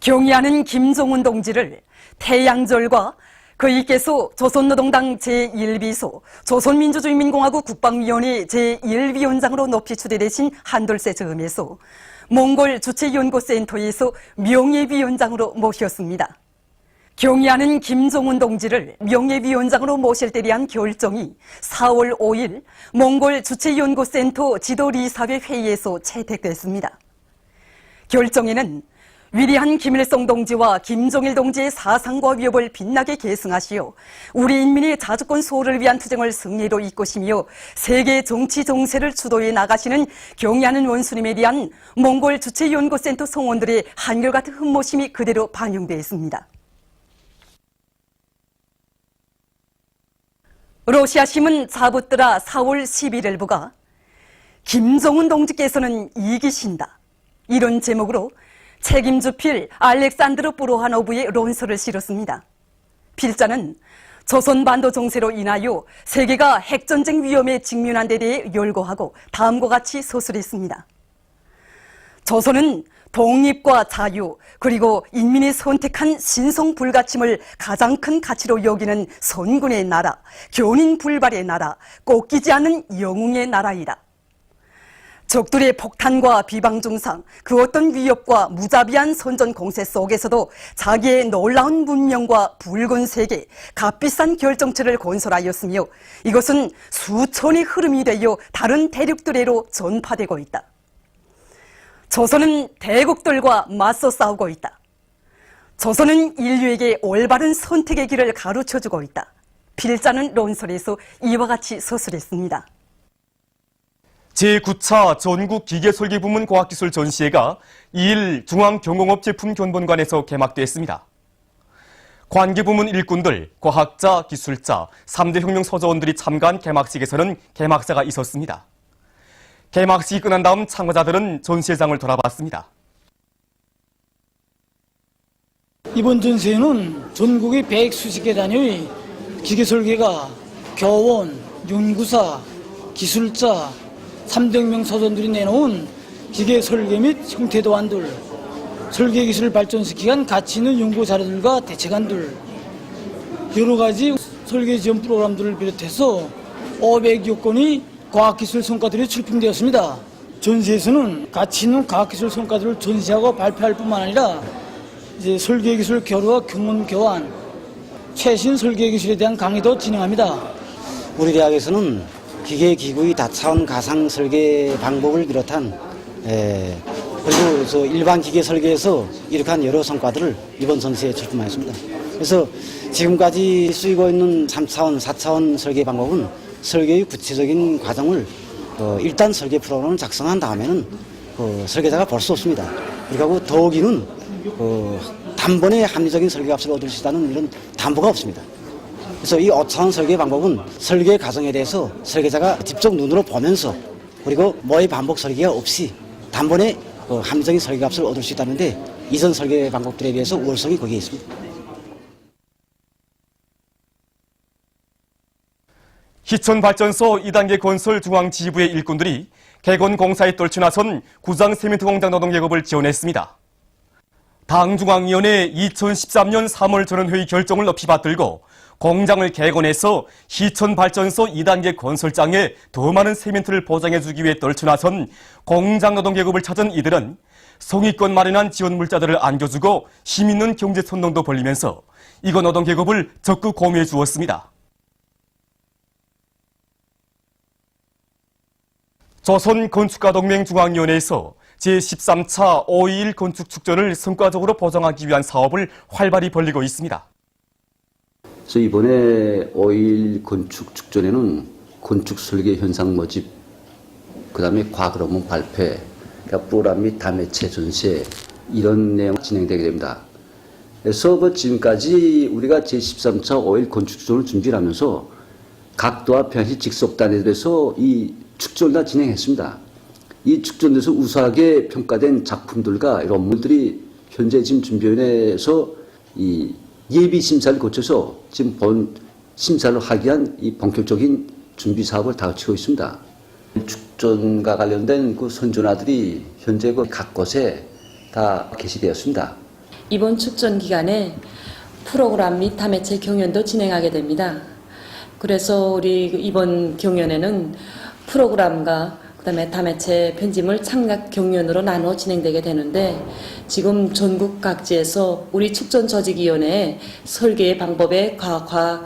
경의하는 김종운 동지를 태양절과 그이께서 조선노동당 제1비서, 조선민주주의인민공화국 국방위원회 제1위원장으로 높이 추대되신 한돌세 점에서 몽골 주체연구센터에서 명예위원장으로 모셨습니다. 경의하는 김종운 동지를 명예위원장으로 모실 때 대한 결정이 4월 5일 몽골 주체연구센터 지도리사회 회의에서 채택됐습니다. 결정에는 위대한 김일성 동지와 김정일 동지의 사상과 위협을 빛나게 계승하시어 우리 인민의 자주권 수호를 위한 투쟁을 승리로 이끄시며 세계 정치 정세를 주도해 나가시는 경의하는 원수님에 대한 몽골 주체연구센터 성원들의 한결같은 흠모심이 그대로 반영되어 있습니다. 러시아 신문 자부뜨라 4월 11일부가 김종운 동지께서는 이기신다, 이런 제목으로 책임주필 알렉산드르 브로하노브의論서를 실었습니다. 필자는 조선반도 정세로 인하여 세계가 핵전쟁 위험에 직면한 데 대해 열거하고 다음과 같이 서술했습니다. 조선은 독립과 자유, 그리고 인민이 선택한 신성 불가침을 가장 큰 가치로 여기는 선군의 나라, 견인 불발의 나라, 꺾이지 않는 영웅의 나라이다. 적들의 폭탄과 비방 중상, 그 어떤 위협과 무자비한 선전 공세 속에서도 자기의 놀라운 문명과 붉은 세계, 값비싼 결정체를 건설하였으며 이것은 수천의 흐름이 되어 다른 대륙들에로 전파되고 있다. 조선은 대국들과 맞서 싸우고 있다. 조선은 인류에게 올바른 선택의 길을 가르쳐주고 있다. 필자는論설에서 이와 같이 서술했습니다. 제9차 전국기계설계부문 과학기술 전시회가 2일 중앙경공업제품견본관에서 개막됐습니다. 관계부문 일꾼들, 과학자, 기술자, 3대 혁명 서저원들이 참가한 개막식에서는 개막사가 있었습니다. 개막식이 끝난 다음 참가자들은 전시회장을 돌아봤습니다. 이번 전시회는 전국의 100수십 개 단위의 기계설계가 교원, 연구사, 기술자, 3대 혁명 서전들이 내놓은 기계 설계 및 형태 도안들, 설계 기술을 발전시키기 위한 가치 있는 연구 자료들과 대책안들, 여러 가지 설계 지원 프로그램들을 비롯해서 500여 건의 과학기술 성과들이 출품되었습니다. 전시에서는 가치 있는 과학기술 성과들을 전시하고 발표할 뿐만 아니라 이제 설계 기술 교류와 교문 교환, 최신 설계 기술에 대한 강의도 진행합니다. 우리 대학에서는 기계기구의 다차원 가상 설계 방법을 비롯한 그리고 일반 기계 설계에서 이룩한 여러 성과들을 이번 전시에 출품하였습니다. 그래서 지금까지 쓰이고 있는 3차원, 4차원 설계 방법은 설계의 구체적인 과정을 일단 설계 프로그램을 작성한 다음에는 설계자가 볼 수 없습니다. 그리고 더욱이는 단번에 합리적인 설계값을 얻을 수 있다는 이런 담보가 없습니다. 그래서 이 5차원 설계 방법은 설계 과정에 대해서 설계자가 직접 눈으로 보면서 그리고 모의 반복 설계가 없이 단번에 합리적인 설계값을 얻을 수 있다는데 이전 설계 방법들에 비해서 우월성이 거기에 있습니다. 희천발전소 2단계 건설 중앙지휘부의 일꾼들이 개건 공사에 떨쳐나선 구장 세멘트 공장 노동 계급을 지원했습니다. 당중앙위원회 2013년 3월 전원회의 결정을 높이 받들고 공장을 개건해서 희천발전소 2단계 건설장에 더 많은 세멘트를 보장해주기 위해 떨쳐나선 공장 노동 계급을 찾은 이들은 성의권 마련한 지원 물자들을 안겨주고 힘있는 경제 선동도 벌리면서 이거 노동 계급을 적극 고무해 주었습니다. 조선건축가동맹 중앙위원회에서 제13차 5.21 건축축전을 성과적으로 보장하기 위한 사업을 활발히 벌이고 있습니다. 그래서 이번에 5.21 건축축전에는 건축설계 현상 모집, 그 다음에 과학 논문 발표, 그러니까 프로그램 및 다매체 전시회 이런 내용이 진행되게 됩니다. 그래서 지금까지 우리가 제13차 5.21 건축축전을 준비를 하면서 각도와 편식 직속단에 대해서 이 축전을 다 진행했습니다. 이 축전에서 우수하게 평가된 작품들과 논문들이 현재 지금 준비위원회에서 이 예비 심사를 거쳐서 지금 본 심사를 하기 위한 이 본격적인 준비 사업을 다그치고 있습니다. 축전과 관련된 그 선전화들이 현재 각 곳에 다 게시되었습니다. 이번 축전 기간에 프로그램 및 다매체 경연도 진행하게 됩니다. 그래서 우리 이번 경연에는 프로그램과 그다음에 다매체 편집물 창작 경연으로 나눠 진행되게 되는데, 지금 전국 각지에서 우리 축전조직위원회의 설계의 방법에 과학화,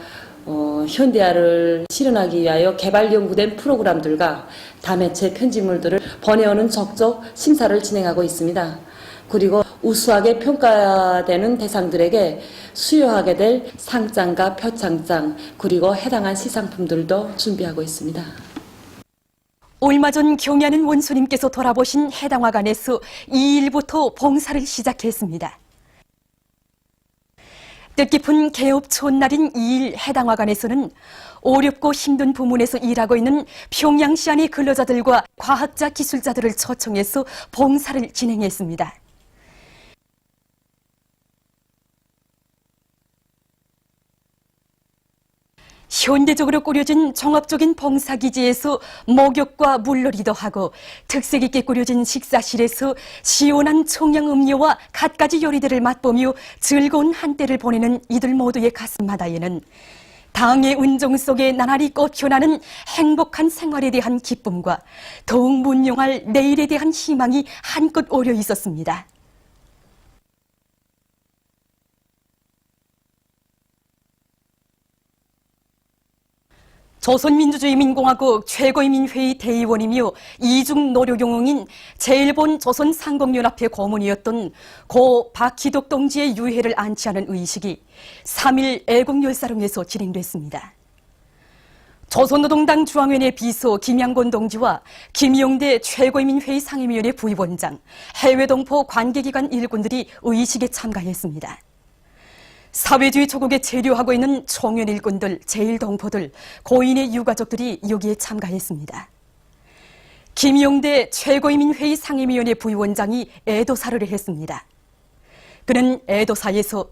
현대화를 실현하기 위하여 개발 연구된 프로그램들과 다매체 편집물들을 번외어는 적적 심사를 진행하고 있습니다. 그리고 우수하게 평가되는 대상들에게 수여하게 될 상장과 표창장, 그리고 해당한 시상품들도 준비하고 있습니다. 얼마 전 경야는 원수님께서 돌아보신 해당화관에서 2일부터 봉사를 시작했습니다. 뜻깊은 개업 첫날인 2일 해당화관에서는 어렵고 힘든 부문에서 일하고 있는 평양시 안의 근로자들과 과학자, 기술자들을 초청해서 봉사를 진행했습니다. 현대적으로 꾸려진 종합적인 봉사기지에서 목욕과 물놀이도 하고, 특색 있게 꾸려진 식사실에서 시원한 청량음료와 갖가지 요리들을 맛보며 즐거운 한때를 보내는 이들 모두의 가슴마다에는 당의 운정 속에 나날이 꽃피어나는 행복한 생활에 대한 기쁨과 더욱 문명할 내일에 대한 희망이 한껏 어려 있었습니다. 조선민주주의민공화국 최고인민회의 대의원이며 이중 노력용웅인 제1본 조선상공연합회 고문이었던 고 박희덕 동지의 유해를 안치하는 의식이 3일 애국열사릉에서 진행됐습니다. 조선노동당 중앙위원회 비서 김양곤 동지와 김용대 최고인민회의 상임위원회 부위원장, 해외동포 관계기관 일꾼들이 의식에 참가했습니다. 사회주의 조국에 체류하고 있는 청년 일꾼들, 제1동포들, 고인의 유가족들이 여기에 참가했습니다. 김용대 최고인민회의 상임위원회 부위원장이 애도사를 했습니다. 그는 애도사에서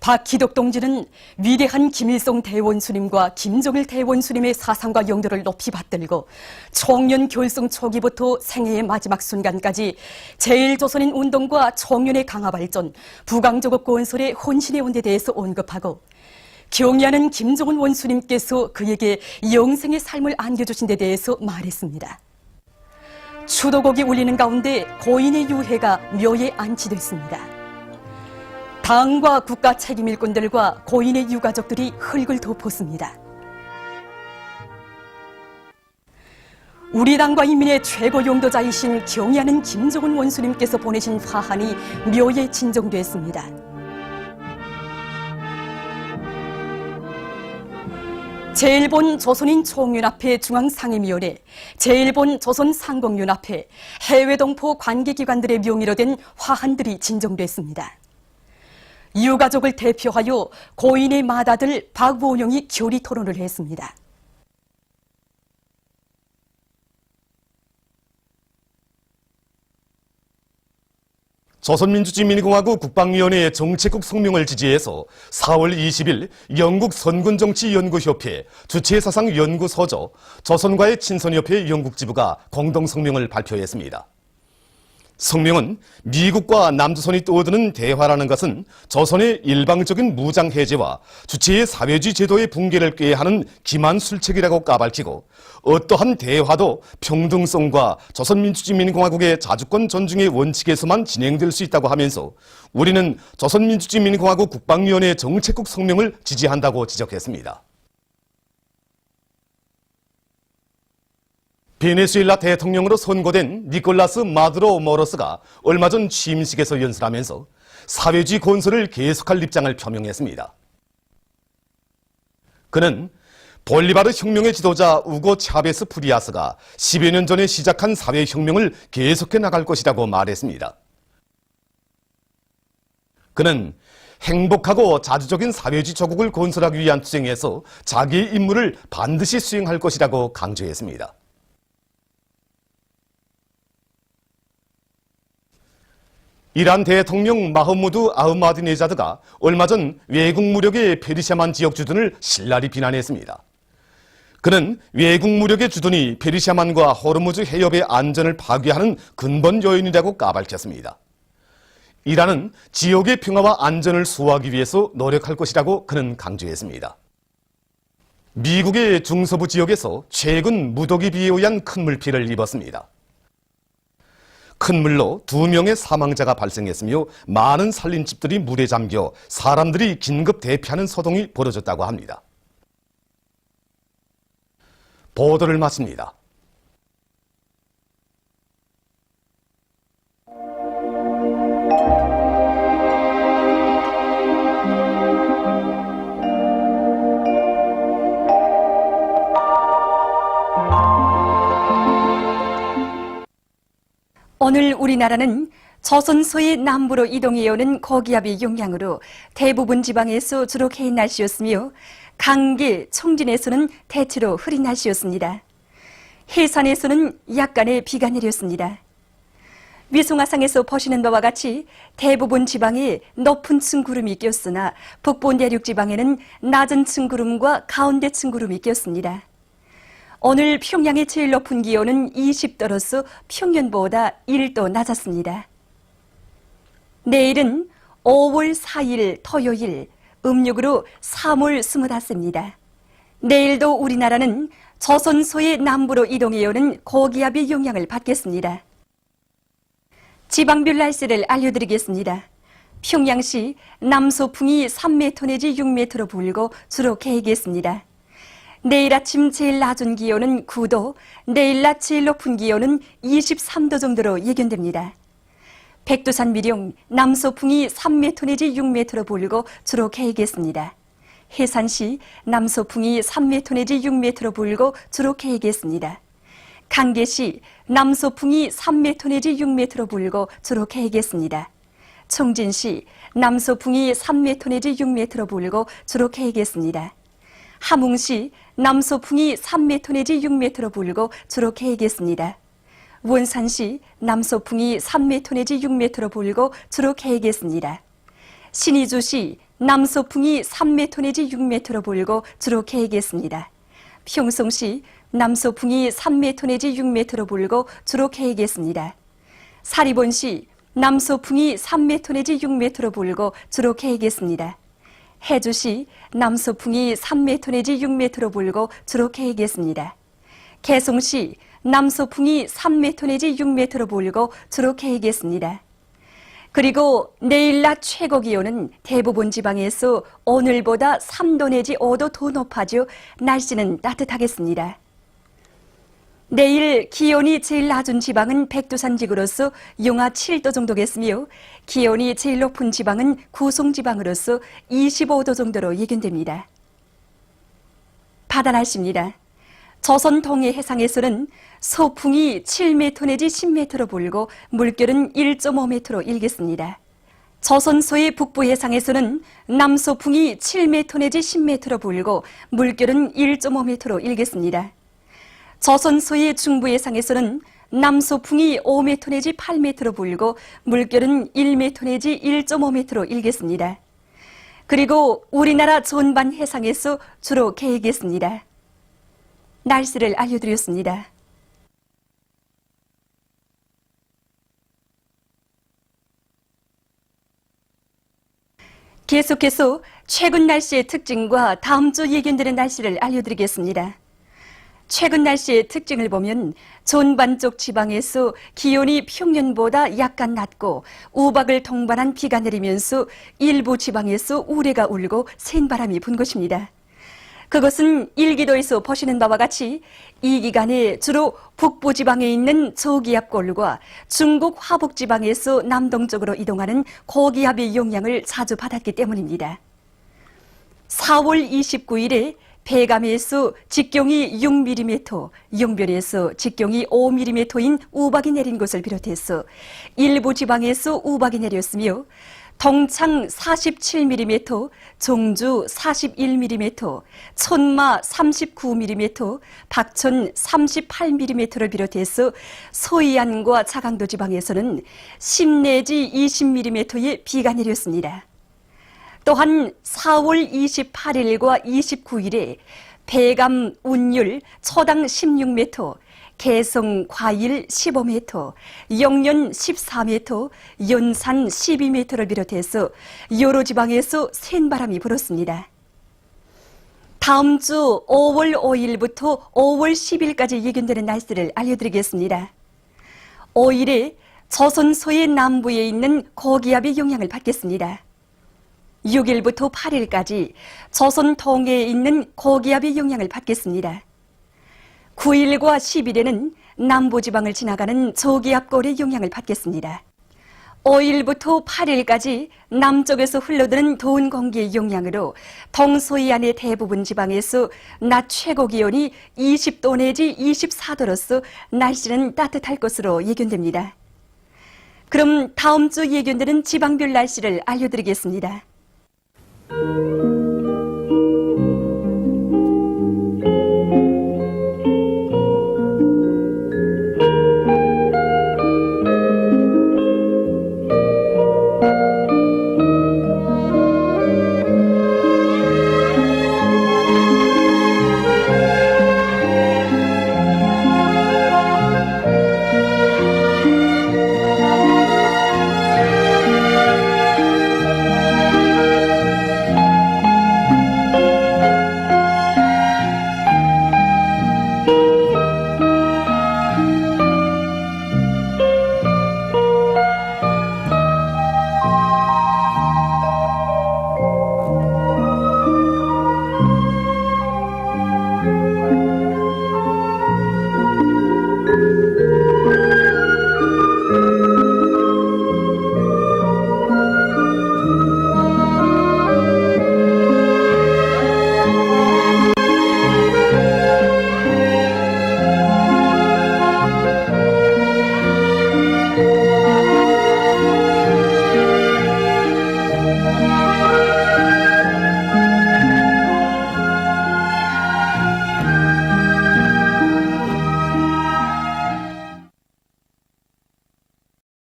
박희덕 동지는 위대한 김일성 대원수님과 김정일 대원수님의 사상과 영도를 높이 받들고 청년 결성 초기부터 생애의 마지막 순간까지 제1조선인 운동과 청년의 강화 발전, 부강조국 건설에 헌신해온 데 대해서 언급하고, 경의하는 김정은 원수님께서 그에게 영생의 삶을 안겨주신 데 대해서 말했습니다. 추도곡이 울리는 가운데 고인의 유해가 묘에 안치됐습니다. 당과 국가 책임일꾼들과 고인의 유가족들이 흙을 덮었습니다. 우리 당과 인민의 최고 용도자이신 경의하는 김정은 원수님께서 보내신 화환이 묘에 진정됐습니다. 제1본 조선인 총연합회 중앙상임위원회, 제1본 조선상공연합회, 해외동포 관계기관들의 명의로 된 화환들이 진정됐습니다. 유가족을 대표하여 고인의 맏아들 박원용이 교리 토론을 했습니다. 조선민주주의민공화국 국방위원회의 정책국 성명을 지지해서 4월 20일 영국 선군정치연구협회 주체사상연구소조 조선과의 친선협회 영국지부가 공동 성명을 발표했습니다. 성명은 미국과 남조선이 떠드는 대화라는 것은 조선의 일방적인 무장 해제와 주체의 사회주의 제도의 붕괴를 꾀하는 기만 술책이라고 까발키고, 어떠한 대화도 평등성과 조선민주주의민공화국의 자주권 존중의 원칙에서만 진행될 수 있다고 하면서 우리는 조선민주주의민공화국 국방위원회 정책국 성명을 지지한다고 지적했습니다. 베네수엘라 대통령으로 선고된 니콜라스 마두로 모로스가 얼마 전 취임식에서 연설하면서 사회주의 건설을 계속할 입장을 표명했습니다. 그는 볼리바르 혁명의 지도자 우고 차베스 프리아스가 10여 년 전에 시작한 사회혁명을 계속해 나갈 것이라고 말했습니다. 그는 행복하고 자주적인 사회주의 조국을 건설하기 위한 투쟁에서 자기의 임무를 반드시 수행할 것이라고 강조했습니다. 이란 대통령 마흐무드 아흐마디네자드가 얼마 전 외국 무력의 페르시아만 지역 주둔을 신랄히 비난했습니다. 그는 외국 무력의 주둔이 페르시아만과 호르무즈 해협의 안전을 파괴하는 근본 요인이라고 까발쳤습니다. 이란은 지역의 평화와 안전을 수호하기 위해서 노력할 것이라고 그는 강조했습니다. 미국의 중서부 지역에서 최근 무더기 비에 의한 큰 물피해를 입었습니다. 큰 물로 2명의 사망자가 발생했으며 많은 살림집들이 물에 잠겨 사람들이 긴급 대피하는 소동이 벌어졌다고 합니다. 보도를 마칩니다. 오늘 우리나라는 조선소의 남부로 이동해오는 고기압의 영향으로 대부분 지방에서 주로 개인 날씨였으며 강계, 청진에서는 대체로 흐린 날씨였습니다. 해산에서는 약간의 비가 내렸습니다. 위성화상에서 보시는 바와 같이 대부분 지방에 높은 층 구름이 꼈으나 북부 내륙 지방에는 낮은 층 구름과 가운데 층 구름이 꼈습니다. 오늘 평양의 제일 높은 기온은 20도로서 평년보다 1도 낮았습니다. 내일은 5월 4일 토요일, 음력으로 3월 25일입니다. 내일도 우리나라는 조선소의 남부로 이동해오는 고기압의 영향을 받겠습니다. 지방별 날씨를 알려드리겠습니다. 평양시 남서풍이 3m 내지 6m로 불고 주로 개겠습니다. 내일 아침 제일 낮은 기온은 9도, 내일 낮 제일 높은 기온은 23도 정도로 예견됩니다. 백두산 미령 남서풍이 3m 내지 6m로 불고 주로 개겠습니다. 해산시 남서풍이 3m 내지 6m로 불고 주로 개겠습니다. 강계시 남서풍이 3m 내지 6m로 불고 주로 개겠습니다. 청진시 남서풍이 3m 내지 6m로 불고 주로 개겠습니다. 함흥시 남서풍이 3m 내지 6m로 불고 주로 개겠습니다. 원산시 남서풍이 3m 내지 6m로 불고 주로 개겠습니다. 신의주시 남서풍이 3m 내지 6m로 불고 주로 개겠습니다. 평성시 남서풍이 3m 내지 6m로 불고 주로 개겠습니다. 사리본시 남서풍이 3m 내지 6m로 불고 주로 개겠습니다. 해주시 남서풍이 3m 내지 6m로 불고 주로 개겠습니다. 개송시 남서풍이 3m 내지 6m로 불고 주로 개겠습니다. 그리고 내일 낮 최고 기온은 대부분 지방에서 오늘보다 3도 내지 5도 더 높아져 날씨는 따뜻하겠습니다. 내일 기온이 제일 낮은 지방은 백두산 지구로서 영하 7도 정도겠으며 기온이 제일 높은 지방은 구송 지방으로서 25도 정도로 예견됩니다. 바다 날씨입니다. 조선 동해 해상에서는 서풍이 7m 내지 10m로 불고 물결은 1.5m로 일겠습니다. 조선소의 북부 해상에서는 남서풍이 7m 내지 10m로 불고 물결은 1.5m로 일겠습니다. 조선소의 중부 해상에서는 남서풍이 5m 내지 8m로 불고 물결은 1m 내지 1.5m로 일겠습니다. 그리고 우리나라 전반 해상에서 주로 개겠습니다. 날씨를 알려드렸습니다. 계속해서 최근 날씨의 특징과 다음 주 예견되는 날씨를 알려드리겠습니다. 최근 날씨의 특징을 보면 전반 쪽 지방에서 기온이 평년보다 약간 낮고 우박을 동반한 비가 내리면서 일부 지방에서 우레가 울고 센 바람이 분 것입니다. 그것은 일기도에서 보시는 바와 같이 이 기간에 주로 북부 지방에 있는 저기압골과 중국 화북 지방에서 남동쪽으로 이동하는 고기압의 영향을 자주 받았기 때문입니다. 4월 29일에 배감에서 직경이 6mm, 영변에서 직경이 5mm인 우박이 내린 것을 비롯해서 일부 지방에서 우박이 내렸으며 동창 47mm, 종주 41mm, 천마 39mm, 박천 38mm를 비롯해서 서해안과 자강도 지방에서는 10 내지 20mm의 비가 내렸습니다. 또한 4월 28일과 29일에 배감 운율 초당 16m, 개성 과일 15m, 영년 14m, 연산 12m를 비롯해서 여러 지방에서 센 바람이 불었습니다. 다음 주 5월 5일부터 5월 10일까지 예견되는 날씨를 알려드리겠습니다. 5일에 조선소의 남부에 있는 고기압의 영향을 받겠습니다. 6일부터 8일까지 조선 동해에 있는 고기압의 영향을 받겠습니다. 9일과 10일에는 남부지방을 지나가는 저기압골의 영향을 받겠습니다. 5일부터 8일까지 남쪽에서 흘러드는 더운 공기의 영향으로 동서해안의 대부분 지방에서 낮 최고 기온이 20도 내지 24도로서 날씨는 따뜻할 것으로 예견됩니다. 그럼 다음 주 예견되는 지방별 날씨를 알려드리겠습니다.